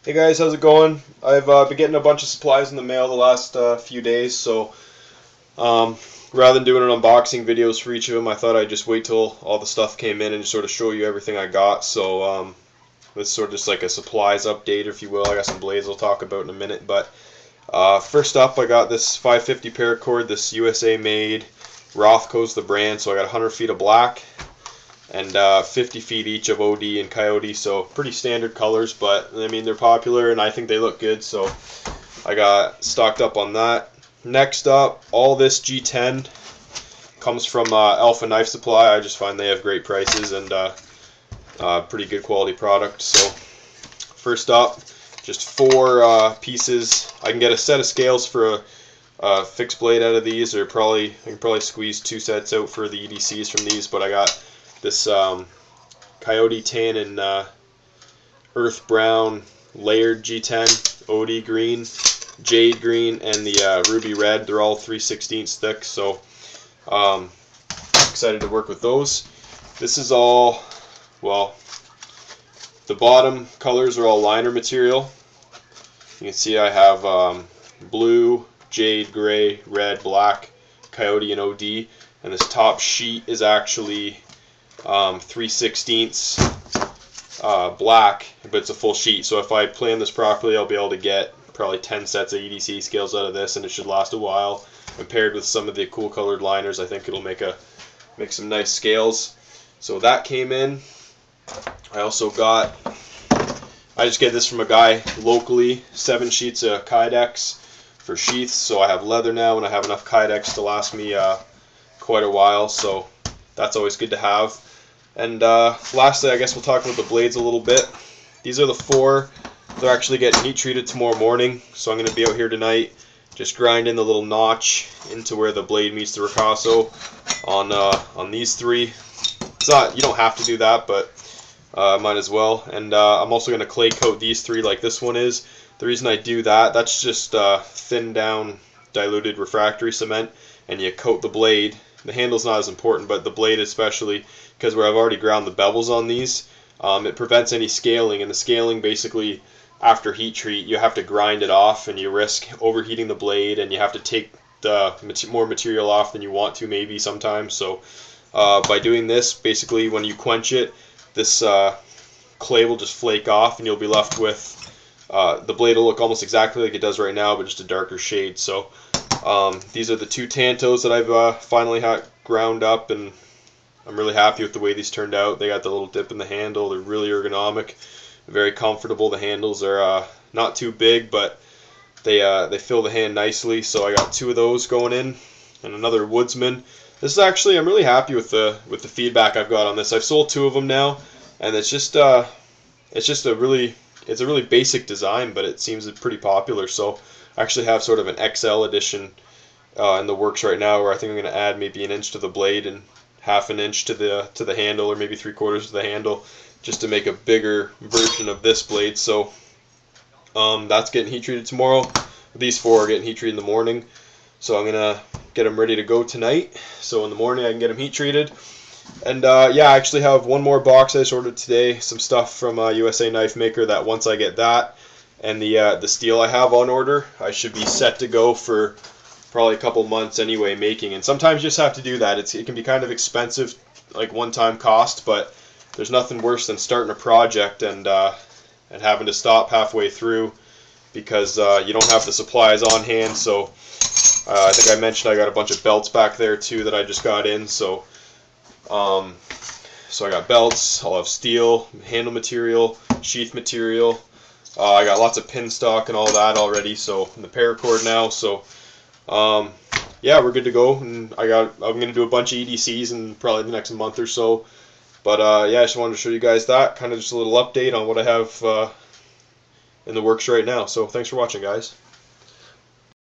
Hey guys, how's it going? I've been getting a bunch of supplies in the mail the last few days, so um, rather than doing an unboxing videos for each of them, I thought I'd just wait till all the stuff came in and just sort of show you everything I got. So this is sort of just like a supplies update, if you will. I got some blades I'll talk about in a minute, but first up, I got this 550 paracord, this USA made. Rothco's the brand, so I got 100 feet of black and 50 feet each of OD and Coyote, so pretty standard colors, but I mean they're popular and I think they look good, so I got stocked up on that. Next up, all this G10 comes from Alpha Knife Supply. I just find they have great prices and pretty good quality product. So first up, just four pieces. I can get a set of scales for a fixed blade out of these, or I can probably squeeze two sets out for the EDCs from these, but I got this Coyote Tan and Earth Brown layered G10, OD green, Jade green, and the Ruby red. They're all 3/16 thick, so excited to work with those. This is all, well, the bottom colors are all liner material. You can see I have blue, jade, gray, red, black, Coyote, and OD, and this top sheet is actually 3/16 black, but it's a full sheet. So if I plan this properly, I'll be able to get probably 10 sets of EDC scales out of this, and it should last a while. And paired with some of the cool colored liners, I think it'll make some nice scales. So that came in. I also got, I just get this from a guy locally, 7 sheets of Kydex for sheaths. So I have leather now, and I have enough Kydex to last me quite a while. So that's always good to have. And lastly, I guess we'll talk about the blades a little bit. These are the four. They're actually getting heat treated tomorrow morning, so I'm going to be out here tonight just grinding the little notch into where the blade meets the ricasso on these three. It's not, you don't have to do that, but might as well. And I'm also going to clay coat these three like this one is. The reason I do that, that's just thinned down diluted refractory cement, and you coat the blade. The handle's not as important, but the blade especially, because where I've already ground the bevels on these, it prevents any scaling, and the scaling basically, after heat treat, you have to grind it off, and you risk overheating the blade, and you have to take the more material off than you want to maybe sometimes. So by doing this, basically when you quench it, this clay will just flake off, and you'll be left with, the blade will look almost exactly like it does right now, but just a darker shade. So these are the two Tantos that I've finally ground up, and I'm really happy with the way these turned out. They got the little dip in the handle. They're really ergonomic, very comfortable. The handles are not too big, but they fill the hand nicely. So I got 2 of those going in, and another Woodsman. This is actually, I'm really happy with the feedback I've got on this. I've sold 2 of them now, and it's just a really basic design, but it seems pretty popular. So I actually have sort of an XL edition in the works right now, where I think I'm going to add maybe 1 inch to the blade and 1/2 inch to the handle, or maybe 3/4 to the handle, just to make a bigger version of this blade. So that's getting heat treated tomorrow. These 4 are getting heat treated in the morning, so I'm gonna get them ready to go tonight, so in the morning I can get them heat treated. And yeah, I actually have one more box I just ordered today, some stuff from USA Knife Maker, that once I get that and the steel I have on order, I should be set to go for probably a couple months anyway making. And sometimes you just have to do that. It can be kind of expensive, like one-time cost, but there's nothing worse than starting a project and having to stop halfway through because you don't have the supplies on hand. So I think I mentioned I got a bunch of belts back there too that I just got in. So I got belts, I'll have steel, handle material, sheath material. I got lots of pin stock and all that already, so in the paracord now. So yeah, we're good to go, and I'm gonna do a bunch of EDCs in probably the next month or so. But yeah, I just wanted to show you guys that, kind of just a little update on what I have in the works right now. So thanks for watching, guys.